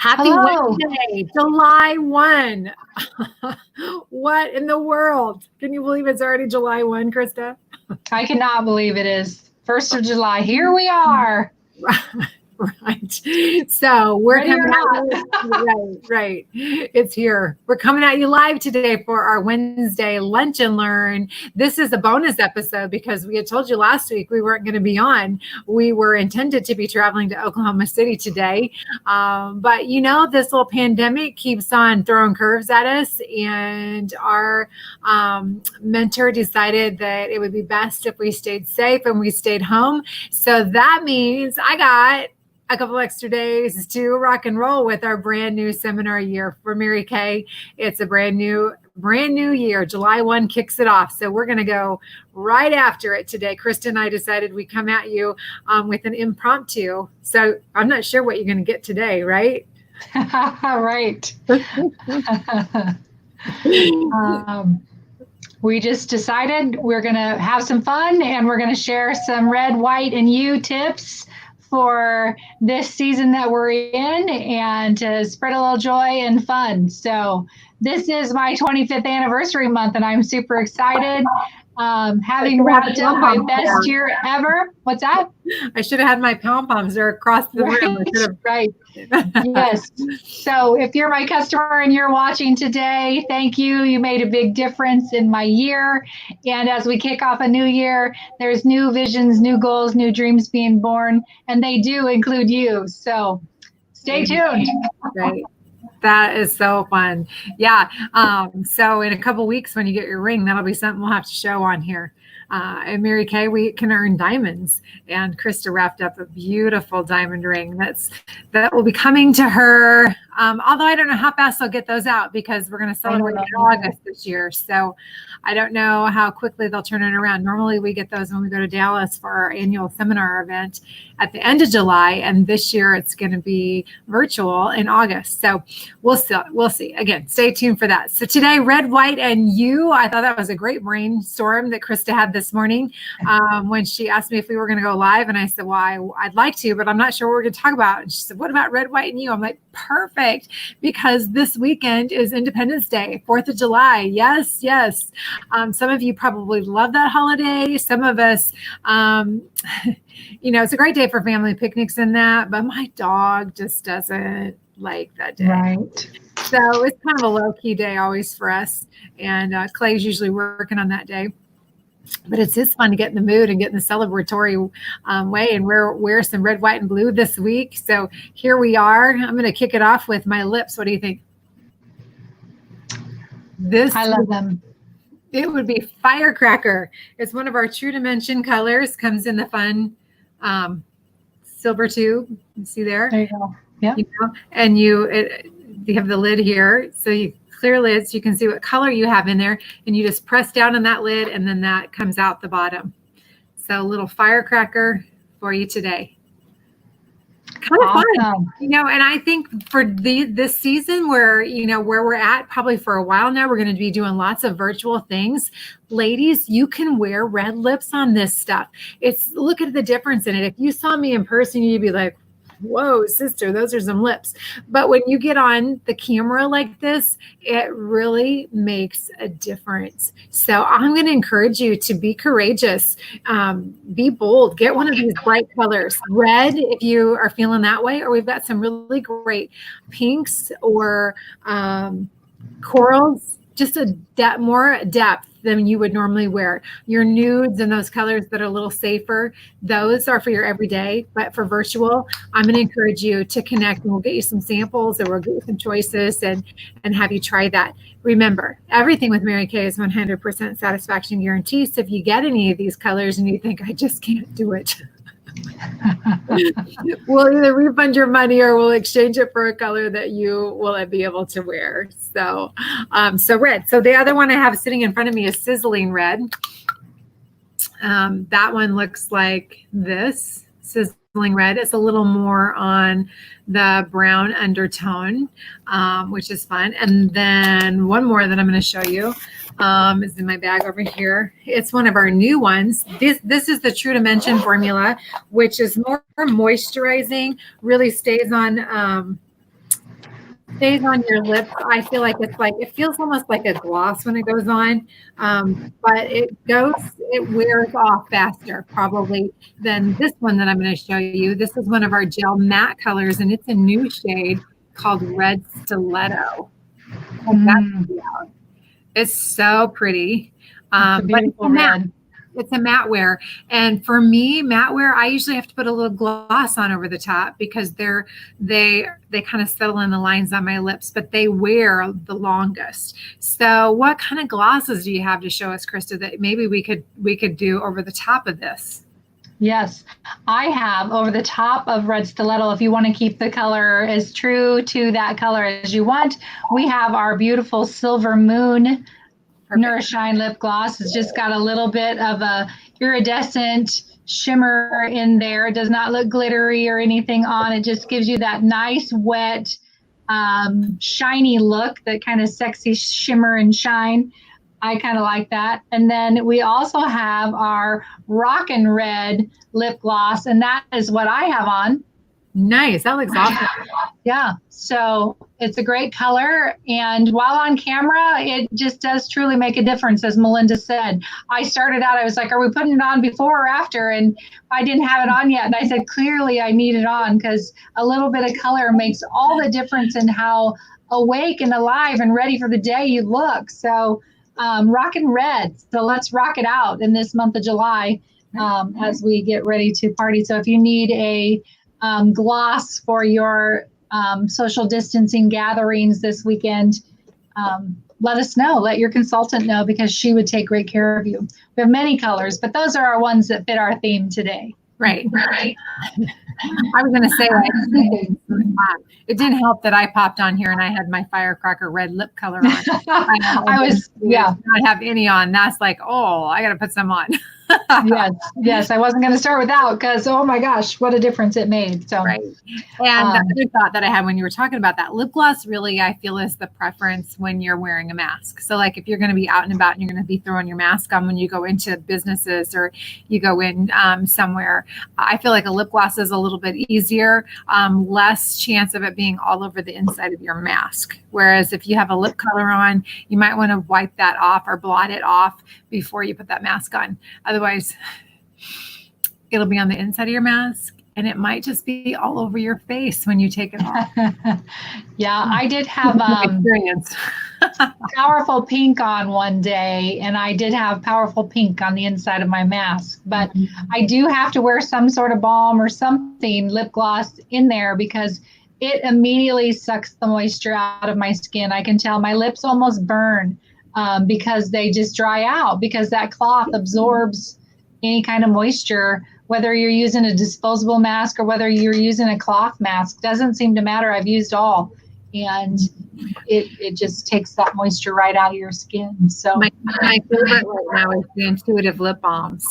Happy Hello. Wednesday, July 1. What in the world? Can you believe it's already July 1, Krista? I cannot believe it is 1st of July. Here we are. Right. So we're Ready or coming at not. you. Right. It's here. We're coming at you live today for our Wednesday Lunch and Learn. This is a bonus episode because we had told you last week we weren't going to be on. We were intended to be traveling to Oklahoma City today. But this little pandemic keeps on throwing curves at us, and our mentor decided that it would be best if we stayed safe and we stayed home. So that means I got a couple extra days to rock and roll with our brand new seminar year for Mary Kay. It's a brand new year. July 1 kicks it off. So we're going to go right after it today. Krista and I decided we come at you with an impromptu. So I'm not sure what you're going to get today, right? Right. We just decided we're going to have some fun, and we're going to share some red, white, and you tips for this season that we're in, and to spread a little joy and fun. So this is my 25th anniversary month, and I'm super excited. Having wrapped up my best year ever. What's that? I should have had my pom-poms there across the room. Right. Yes. So if you're my customer and you're watching today, thank you. You made a big difference in my year. And as we kick off a new year, there's new visions, new goals, new dreams being born, and they do include you. So stay tuned. Right. That is so fun. Yeah. So in a couple weeks, when you get your ring, that'll be something we'll have to show on here. And Mary Kay, we can earn diamonds. And Krista wrapped up a beautiful diamond ring that will be coming to her. Although I don't know how fast I'll get those out, because we're going to celebrate in August this year. So I don't know how quickly they'll turn it around. Normally we get those when we go to Dallas for our annual seminar event at the end of July. And this year it's going to be virtual in August. So we'll see. Again, stay tuned for that. So today, red, white, and you. I thought that was a great brainstorm that Krista had this morning when she asked me if we were going to go live. And I said, well, I'd like to, but I'm not sure what we're going to talk about. And she said, what about red, white, and you? I'm like, perfect, because this weekend is Independence Day, 4th of July. Yes. Some of you probably love that holiday. Some of us, it's a great day for family picnics and that, but my dog just doesn't like that day. Right. So it's kind of a low-key day always for us. And Clay's usually working on that day. But it's just fun to get in the mood and get in the celebratory way, and wear some red, white, and blue this week. So here we are. I'm going to kick it off with my lips. What do you think? I love them. It would be Firecracker. It's one of our True Dimension colors. Comes in the fun silver tube. You see there? There you go. Yeah. And you have the lid here, so you clear lid, so you can see what color you have in there, and you just press down on that lid, and then that comes out the bottom. So a little firecracker for you today. Kind of fun, and I think for this season where we're at, probably for a while now, we're going to be doing lots of virtual things. Ladies, you can wear red lips on this stuff. Look at the difference in it. If you saw me in person, you'd be like, whoa, sister, those are some lips. But when you get on the camera like this, it really makes a difference. So I'm going to encourage you to be courageous, be bold, get one of these bright colors, red if you are feeling that way, or we've got some really great pinks or corals, just more depth than you would normally wear. Your nudes and those colors that are a little safer, those are for your everyday. But for virtual, I'm going to encourage you to connect, and we'll get you some samples, or we'll get you some choices and have you try that. Remember, everything with Mary Kay is 100% satisfaction guarantee. So if you get any of these colors and you think, I just can't do it, we'll either refund your money or we'll exchange it for a color that you will be able to wear. So red. So the other one I have sitting in front of me is sizzling red. That one looks like this. Sizzling red. It's a little more on the brown undertone, which is fun. And then one more that I'm going to show you is in my bag over here. It's one of our new ones. This is the True Dimension formula, which is more moisturizing, really stays on stays on your lips. I feel like it feels almost like a gloss when it goes on, but it wears off faster probably than this one that I'm going to show you. This is one of our gel matte colors, and it's a new shade called Red Stiletto. It's so pretty. It's a beautiful red. It's a matte wear. And for me, matte wear, I usually have to put a little gloss on over the top because they kind of settle in the lines on my lips, but they wear the longest. So what kind of glosses do you have to show us, Krista, that maybe we could do over the top of this? Yes, I have over the top of Red Stiletto. If you want to keep the color as true to that color as you want, we have our beautiful Silver Moon Nourishine lip gloss. It's just got a little bit of a iridescent shimmer in there. It does not look glittery or anything on. It just gives you that nice, wet, shiny look, that kind of sexy shimmer and shine. I kind of like that. And then we also have our Rockin' Red lip gloss, and that is what I have on. Nice. That looks awesome. Yeah. So it's a great color. And while on camera, it just does truly make a difference, as Melinda said. I started out, I was like, are we putting it on before or after? And I didn't have it on yet. And I said, clearly I need it on, because a little bit of color makes all the difference in how awake and alive and ready for the day you look. So Rockin' Red. So let's rock it out in this month of July as we get ready to party. So if you need a gloss for your social distancing gatherings this weekend, let us know. Let your consultant know, because she would take great care of you. We have many colors, but those are our ones that fit our theme today. Right. I was going to say, it didn't help that I popped on here and I had my firecracker red lip color on. I not have any on. That's like, oh, I got to put some on. Yes. I wasn't going to start without, because, oh my gosh, what a difference it made. So, right. And the other thought that I had when you were talking about that, lip gloss really, I feel, is the preference when you're wearing a mask. So like if you're going to be out and about and you're going to be throwing your mask on when you go into businesses or you go in somewhere, I feel like a lip gloss is a little bit easier, less chance of it being all over the inside of your mask. Whereas if you have a lip color on, you might want to wipe that off or blot it off before you put that mask on. Otherwise, it'll be on the inside of your mask and it might just be all over your face when you take it off. Yeah, I did have experience. Powerful pink on one day, and I did have powerful pink on the inside of my mask. But I do have to wear some sort of balm or something, lip gloss in there, because it immediately sucks the moisture out of my skin. I can tell my lips almost burn because they just dry out, because that cloth absorbs any kind of moisture, whether you're using a disposable mask or whether you're using a cloth mask. Doesn't seem to matter. I've used all, and it just takes that moisture right out of your skin. So my favorite right now is the Intuitive lip balms.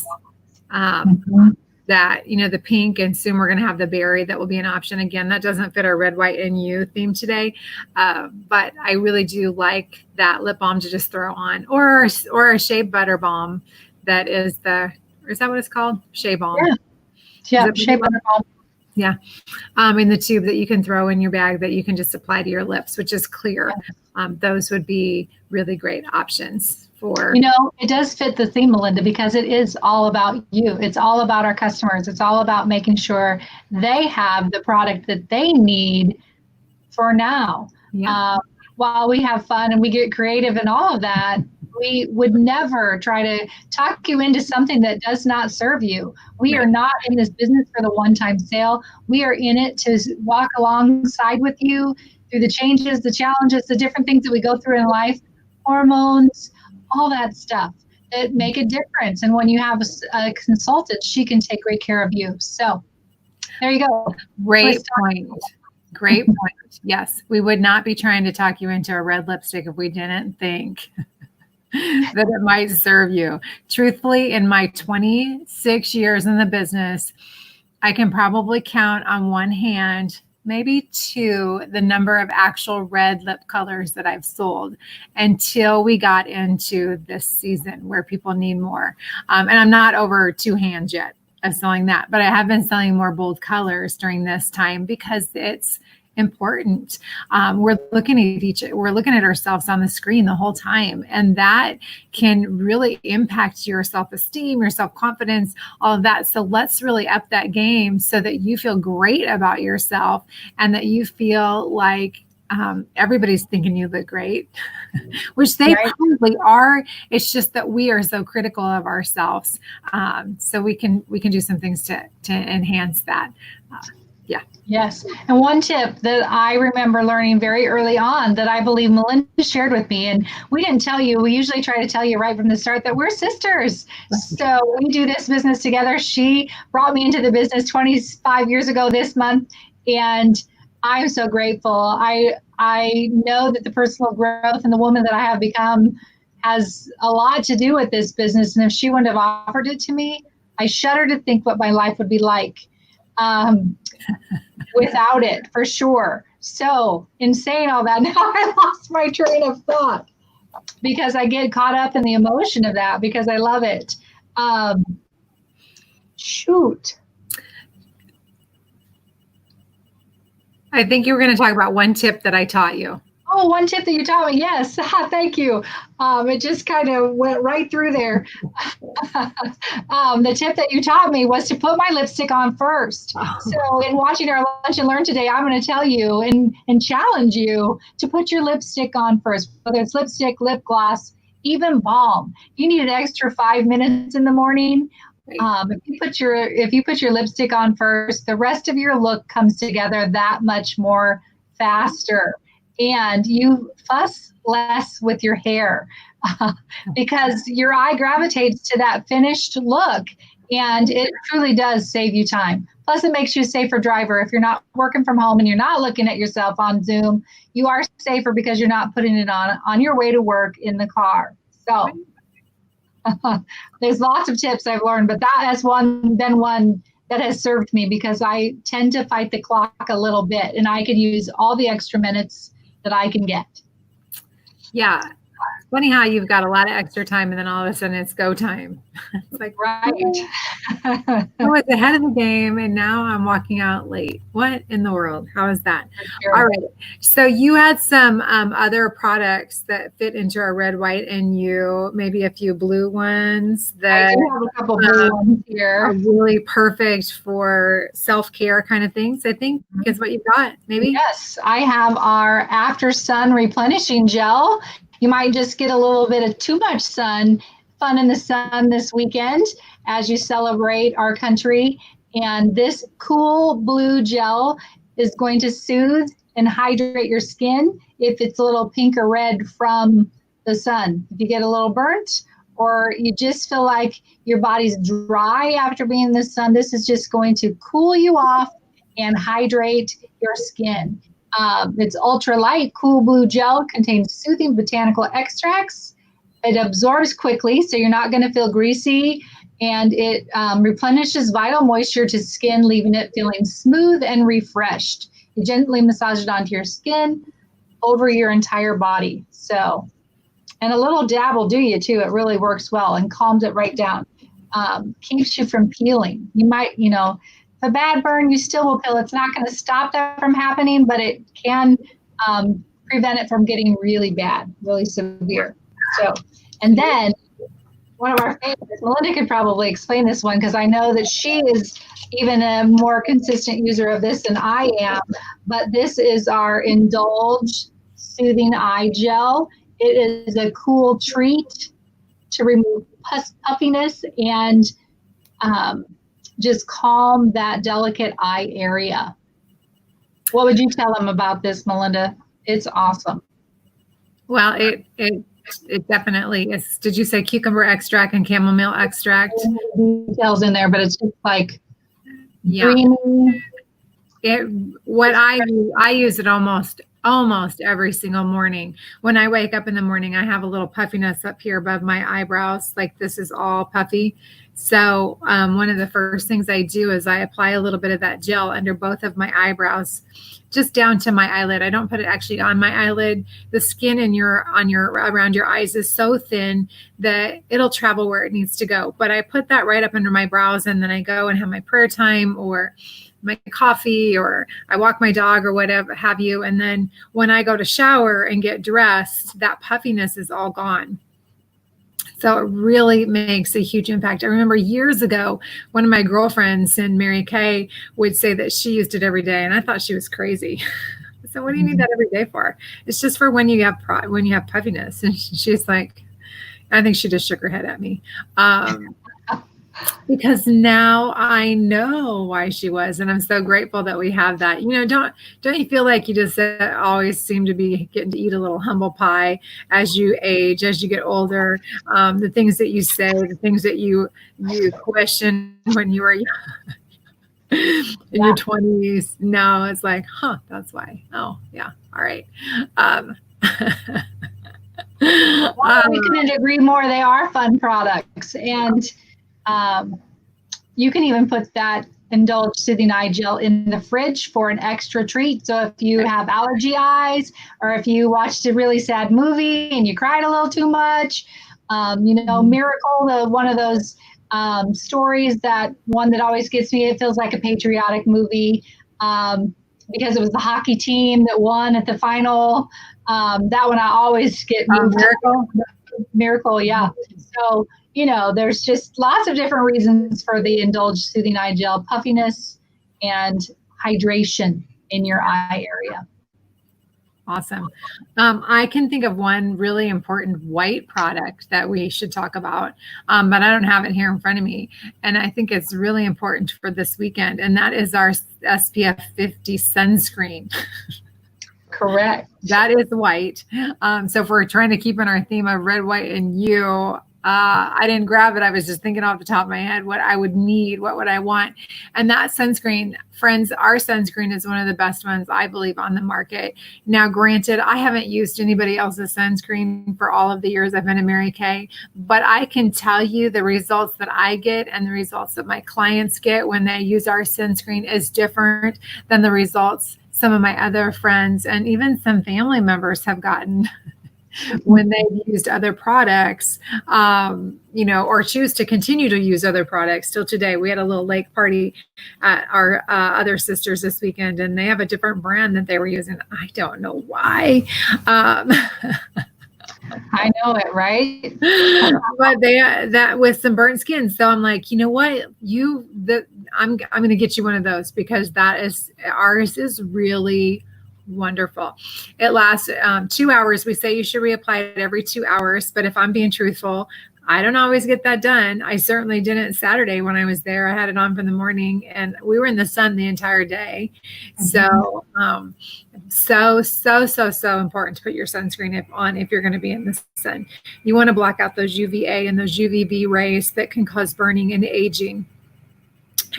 That, the pink, and soon we're going to have the berry that will be an option. Again, that doesn't fit our red, white, and you theme today. But I really do like that lip balm to just throw on, or a shea butter balm. That is is that what it's called? Shea balm. Yeah. Shea butter balm. Yeah. In the tube that you can throw in your bag that you can just apply to your lips, which is clear. Those would be really great options for. It does fit the theme, Melinda, because it is all about you. It's all about our customers. It's all about making sure they have the product that they need for now. Yeah. While we have fun and we get creative and all of that, we would never try to talk you into something that does not serve you. We are not in this business for the one-time sale. We are in it to walk alongside with you through the changes, the challenges, the different things that we go through in life, hormones, all that stuff that make a difference. And when you have a consultant, she can take great care of you. So there you go. Great point. Great point. Yes, we would not be trying to talk you into a red lipstick if we didn't think that it might serve you. Truthfully, in my 26 years in the business, I can probably count on one hand, maybe two, the number of actual red lip colors that I've sold until we got into this season where people need more. And I'm not over two hands yet of selling that, but I have been selling more bold colors during this time because it's important. We're looking at ourselves on the screen the whole time, and that can really impact your self-esteem, your self-confidence, all of that. So let's really up that game so that you feel great about yourself and that you feel like everybody's thinking you look great, which they probably are. It's just that we are so critical of ourselves. So we can do some things to enhance that. Yeah. Yes. And one tip that I remember learning very early on that I believe Melinda shared with me, and we didn't tell you, we usually try to tell you right from the start that we're sisters. So we do this business together. She brought me into the business 25 years ago this month, and I'm so grateful. I know that the personal growth and the woman that I have become has a lot to do with this business. And if she wouldn't have offered it to me, I shudder to think what my life would be like without it, for sure. So in saying all that, now I lost my train of thought because I get caught up in the emotion of that because I love it. Shoot. I think you were going to talk about one tip that I taught you. Oh, one tip that you taught me. Yes. Thank you. It just kind of went right through there. The tip that you taught me was to put my lipstick on first. Oh. So in watching our Lunch and Learn today, I'm going to tell you and challenge you to put your lipstick on first, whether it's lipstick, lip gloss, even balm. You need an extra 5 minutes in the morning. If you put your lipstick on first, the rest of your look comes together that much more faster. And you fuss less with your hair because your eye gravitates to that finished look, and it truly does save you time. Plus, it makes you a safer driver. If you're not working from home and you're not looking at yourself on Zoom, you are safer because you're not putting it on your way to work in the car. So there's lots of tips I've learned, but that has been one that has served me because I tend to fight the clock a little bit, and I could use all the extra minutes that I can get. Yeah. It's funny how you've got a lot of extra time and then all of a sudden it's go time. It's like, right. I was ahead of the game and now I'm walking out late. What in the world? How is that? Sure. All right. So you had some other products that fit into our red, white, and you, maybe a few blue ones that I do have a couple blue ones here. are really perfect for self-care kind of things, I think is what you've got, maybe? Yes, I have our After Sun Replenishing Gel. You might just get a little bit of too much fun in the sun this weekend as you celebrate our country. And this cool blue gel is going to soothe and hydrate your skin if it's a little pink or red from the sun. If you get a little burnt or you just feel like your body's dry after being in the sun, this is just going to cool you off and hydrate your skin. It's ultra light, cool blue gel, contains soothing botanical extracts. It absorbs quickly, so you're not going to feel greasy, and it replenishes vital moisture to skin, leaving it feeling smooth and refreshed. You gently massage it onto your skin, over your entire body. So, and a little dab will do you too. It really works well and calms it right down. Keeps you from peeling. You might, a bad burn, you still will peel. It's not going to stop that from happening, but it can prevent it from getting really bad, really severe. So, and then one of our favorites, Melinda could probably explain this one because I know that she is even a more consistent user of this than I am, but this is our Indulge Soothing Eye Gel. It is a cool treat to remove puffiness and just calm that delicate eye area. What would you tell them about this, Melinda? It's awesome. Well, it definitely is. Did you say cucumber extract and chamomile extract? Details in there, but it's just like green. I use it almost every single morning. When I wake up in the morning, I have a little puffiness up here above my eyebrows. Like this is all puffy. So one of the first things I do is I apply a little bit of that gel under both of my eyebrows, just down to my eyelid. I don't put it actually on my eyelid. The skin around your eyes is so thin that it'll travel where it needs to go. But I put that right up under my brows, and then I go and have my prayer time or my coffee or I walk my dog or whatever have you. And then when I go to shower and get dressed, that puffiness is all gone. So it really makes a huge impact. I remember years ago, one of my girlfriends and Mary Kay would say that she used it every day. And I thought she was crazy. So what do you need that every day for? It's just for when you have puffiness. And she's like, I think she just shook her head at me. Because now I know why she was, and I'm so grateful that we have that. Don't you feel like you just always seem to be getting to eat a little humble pie as you age, as you get older? The things that you say, the things that you question when you were in your 20s. Now it's like, that's why. Oh, yeah. All right. We couldn't agree more. They are fun products, and you can even put that Indulge Soothing Eye Gel in the fridge for an extra treat. So if you have allergy eyes, or if you watched a really sad movie and you cried a little too much, Miracle, one of those stories, that one that always gets me, it feels like a patriotic movie because it was the hockey team that won at the final. That one I always get moved. Miracle, yeah. So, there's just lots of different reasons for the Indulge Soothing Eye Gel: puffiness and hydration in your eye area. Awesome. I can think of one really important white product that we should talk about, but I don't have it here in front of me. And I think it's really important for this weekend. And that is our SPF 50 sunscreen. Correct. That is white. So if we're trying to keep in our theme of red, white, and you, I didn't grab it. I was just thinking off the top of my head what I would need, what would I want. And that sunscreen, friends, our sunscreen is one of the best ones, I believe, on the market. Now, granted, I haven't used anybody else's sunscreen for all of the years I've been at Mary Kay, but I can tell you the results that I get and the results that my clients get when they use our sunscreen is different than the results some of my other friends and even some family members have gotten when they've used other products, or choose to continue to use other products. Still today, we had a little lake party at our other sisters this weekend, and they have a different brand that they were using. I don't know why. I know it, right? But that with some burnt skin. So I'm like, you know what? I'm going to get you one of those because ours is really wonderful. It lasts 2 hours. We say you should reapply it every 2 hours. But if I'm being truthful, I don't always get that done. I certainly didn't Saturday when I was there. I had it on from the morning and we were in the sun the entire day. Mm-hmm. So important to put your sunscreen on if you're going to be in the sun. You want to block out those UVA and those UVB rays that can cause burning and aging.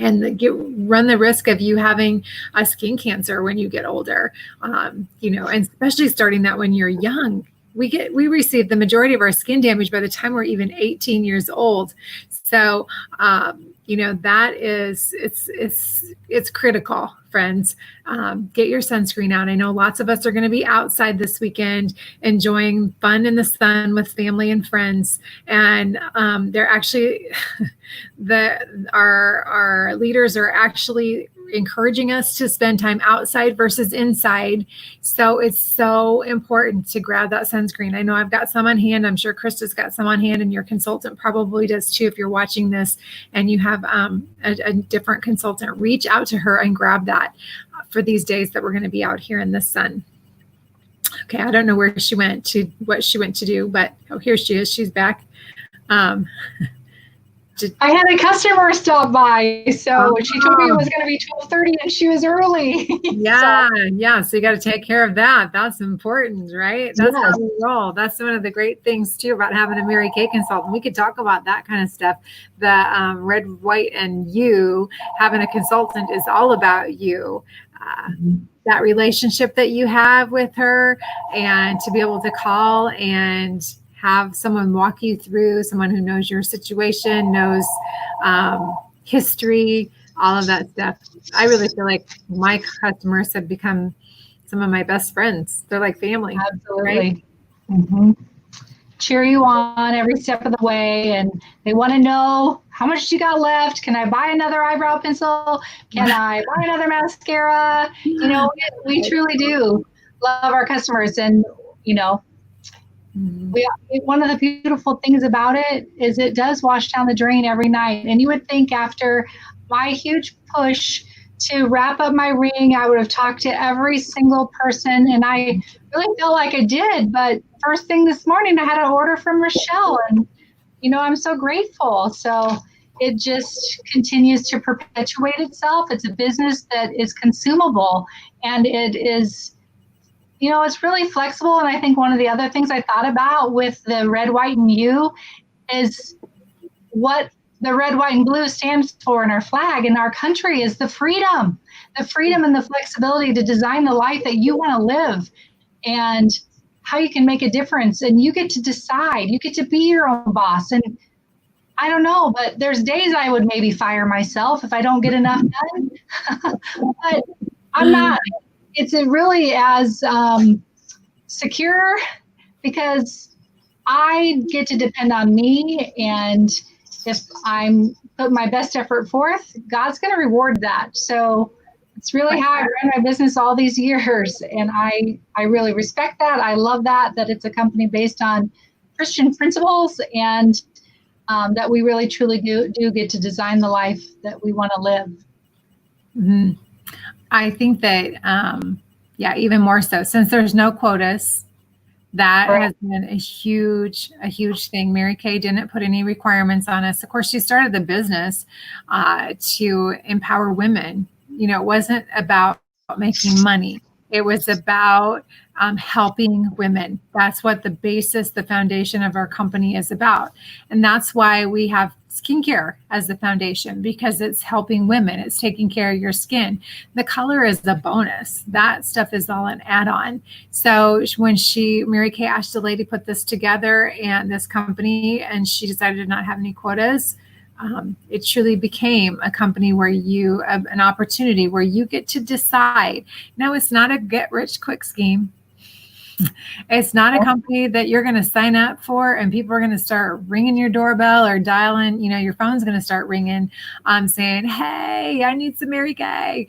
And run the risk of you having a skin cancer when you get older, and especially starting that when you're young. We receive the majority of our skin damage by the time we're even 18 years old. So, that is, it's critical, friends. Get your sunscreen out. I know lots of us are going to be outside this weekend enjoying fun in the sun with family and friends. And they're actually, our leaders are actually encouraging us to spend time outside versus inside. So it's so important to grab that sunscreen. I know I've got some on hand. I'm sure Krista's got some on hand, and your consultant probably does too. If you're watching this and you have a different consultant, reach out to her and grab that for these days that we're going to be out here in the sun. Okay, I don't know what she went to do, but here she is. She's back. I had a customer stop by, so she told me it was going to be 12:30, and she was early. Yeah. So you got to take care of that. That's important, right? That's how we roll. That's one of the great things too about having a Mary Kay consultant. We could talk about that kind of stuff. The red, white, and you. Having a consultant is all about you. That relationship that you have with her, and to be able to call and have someone walk you through, someone who knows your situation, knows history, all of that stuff. I really feel like my customers have become some of my best friends. They're like family. Absolutely. Right? Mm-hmm. cheer you on every step of the way, and they want to know how much you got left. Can I buy another eyebrow pencil? Can I buy another mascara? You know, we truly do love our customers, and you know, one of the beautiful things about it is it does wash down the drain every night. And you would think after my huge push to wrap up my ring, I would have talked to every single person, and I really feel like I did. But first thing this morning, I had an order from Rochelle, and you know, I'm so grateful. So it just continues to perpetuate itself. It's a business that is consumable, and it is, you know, it's really flexible. And I think one of the other things I thought about with the red, white, and U is what the red, white, and blue stands for in our flag in our country is the freedom and the flexibility to design the life that you want to live and how you can make a difference. And you get to decide, you get to be your own boss. And I don't know, but there's days I would maybe fire myself if I don't get enough done. But I'm not. It's really as secure because I get to depend on me, and if I'm put my best effort forth, God's going to reward that. So it's really how I ran my business all these years, and I really respect that. I love that it's a company based on Christian principles, and that we really truly do get to design the life that we want to live. Mm-hmm. I think that, even more so, since there's no quotas, that has been a huge thing. Mary Kay didn't put any requirements on us. Of course, she started the business to empower women. You know, it wasn't about making money. It was about helping women. That's what the basis, the foundation of our company is about. And that's why we have skincare as the foundation, because it's helping women. It's taking care of your skin. The color is the bonus. That stuff is all an add-on. So when Mary Kay asked the lady put this together and this company, and she decided to not have any quotas, it truly became a company where an opportunity where you get to decide. No, it's not a get-rich-quick scheme. It's not a company that you're going to sign up for and people are going to start ringing your doorbell or dialing, you know, your phone's going to start ringing, saying, hey, I need some Mary Kay.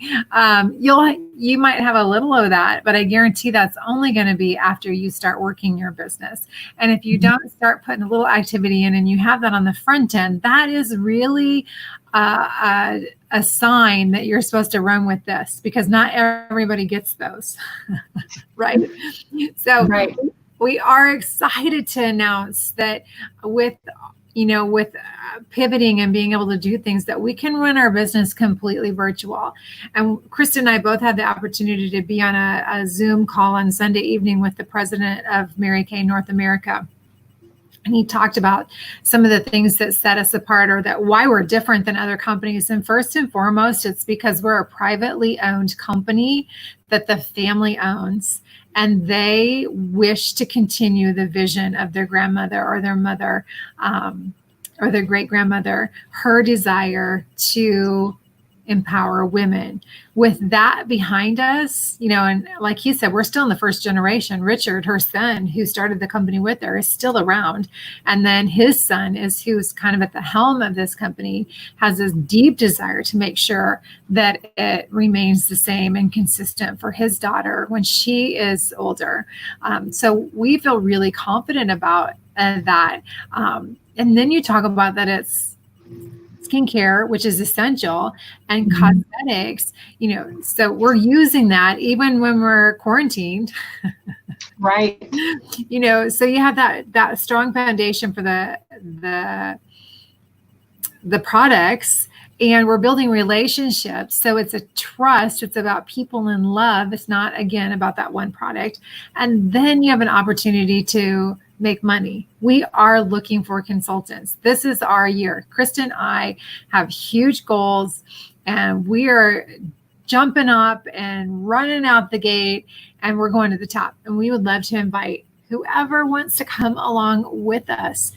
You might have a little of that, but I guarantee that's only going to be after you start working your business. And if you don't start putting a little activity in and you have that on the front end, that is really a sign that you're supposed to run with this, because not everybody gets those. Right. So we are excited to announce that with pivoting and being able to do things, that we can run our business completely virtual. And Krista and I both had the opportunity to be on a Zoom call on Sunday evening with the president of Mary Kay North America. And he talked about some of the things that set us apart, or that why we're different than other companies. And first and foremost, it's because we're a privately owned company that the family owns, and they wish to continue the vision of their grandmother or their mother or their great grandmother, her desire to empower women. With that behind us, you know, and like he said, we're still in the first generation. Richard, her son, who started the company with her, is still around. And then his son who's kind of at the helm of this company, has this deep desire to make sure that it remains the same and consistent for his daughter when she is older. So we feel really confident about that. And then you talk about that it's skincare, which is essential, and cosmetics, you know, so we're using that even when we're quarantined. Right. You know, so you have that strong foundation for the products, and we're building relationships. So it's a trust. It's about people in love. It's not, again, about that one product. And then you have an opportunity to make money. We are looking for consultants. This is our year. Krista and I have huge goals, and we are jumping up and running out the gate, and we're going to the top. And we would love to invite whoever wants to come along with us.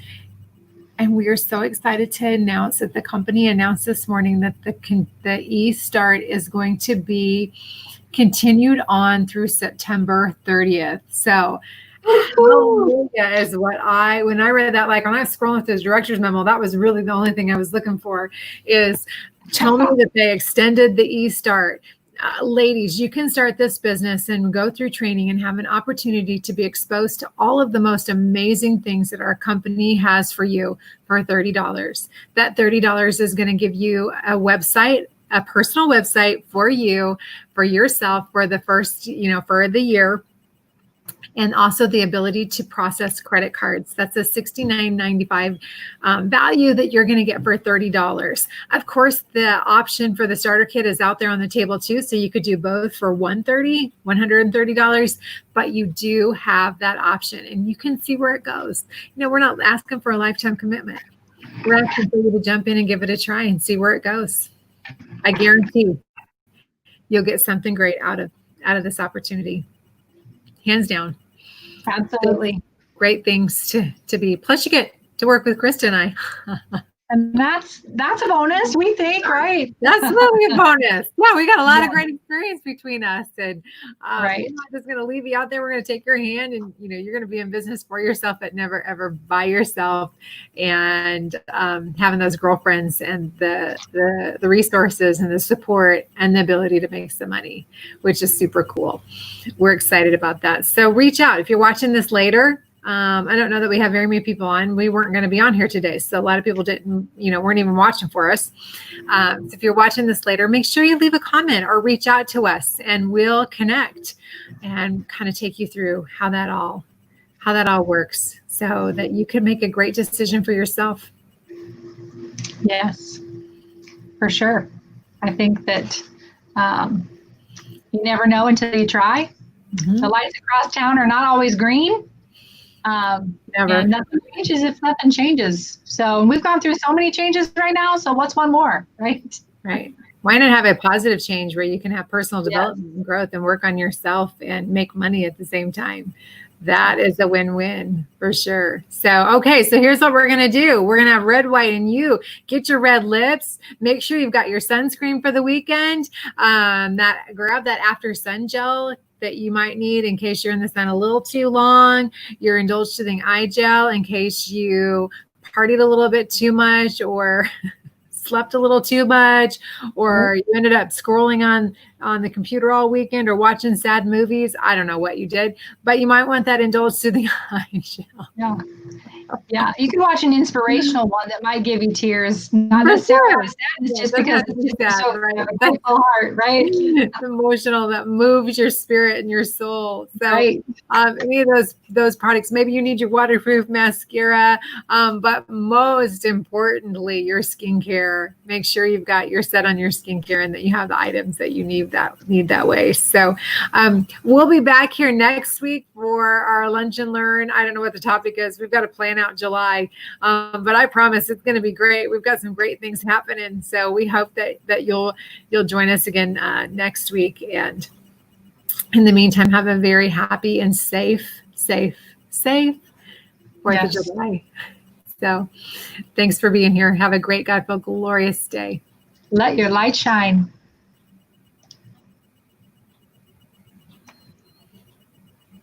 And we are so excited to announce that the company announced this morning that the e-start is going to be continued on through September 30th. So Hallelujah is when I read that, like when I was scrolling through this director's memo, that was really the only thing I was looking for is tell me that they extended the e-start. Ladies, you can start this business and go through training and have an opportunity to be exposed to all of the most amazing things that our company has for you for $30. That $30 is going to give you a website, a personal website for you, for yourself, for the first, for the year. And also the ability to process credit cards. That's a $69.95 value that you're going to get for $30. Of course, the option for the starter kit is out there on the table too. So you could do both for $130, but you do have that option and you can see where it goes. We're not asking for a lifetime commitment. We're asking for you to jump in and give it a try and see where it goes. I guarantee you'll get something great out of this opportunity. Hands down. Absolutely. Great things to be. Plus you get to work with Krista and I. And that's a bonus, we think, right? That's really a bonus. Yeah, we got a lot of great experience between us. And right. We're not just going to leave you out there. We're going to take your hand and, you're going to be in business for yourself, but never, ever by yourself. And having those girlfriends and the resources and the support and the ability to make some money, which is super cool. We're excited about that. So reach out. If you're watching this later, I don't know that we have very many people on. We weren't going to be on here today. So a lot of people didn't, weren't even watching for us. So if you're watching this later, make sure you leave a comment or reach out to us and we'll connect and kind of take you through how that all works so that you can make a great decision for yourself. Yes, for sure. I think that you never know until you try. Mm-hmm. The lights across town are not always green. Never. And nothing changes if nothing changes. So we've gone through so many changes right now. So what's one more, right? Right. Why not have a positive change where you can have personal development and growth and work on yourself and make money at the same time? That is a win-win for sure. So, okay. So here's what we're going to do. We're going to have red, white, and you. Get your red lips. Make sure you've got your sunscreen for the weekend. Grab that after sun gel that you might need in case you're in the sun a little too long, your Indulge Soothing eye gel in case you partied a little bit too much or slept a little too much, or you ended up scrolling on the computer all weekend or watching sad movies. I don't know what you did, but you might want that Indulge Soothing eye gel. Yeah. You can watch an inspirational one that might give you tears, not necessarily sadness, just because it's so right. A grateful heart, right? It's emotional, that moves your spirit and your soul. So right. Any of those products, maybe you need your waterproof mascara, but most importantly, your skincare. Make sure you're set on your skincare and that you have the items that you need that way. So we'll be back here next week for our Lunch and Learn. I don't know what the topic is. We've got to plan out July, but I promise it's going to be great. We've got some great things happening, so we hope that you'll join us again next week. And in the meantime, have a very happy and safe 4th of July. So thanks for being here. Have a great, God-filled, glorious day. Let your light shine.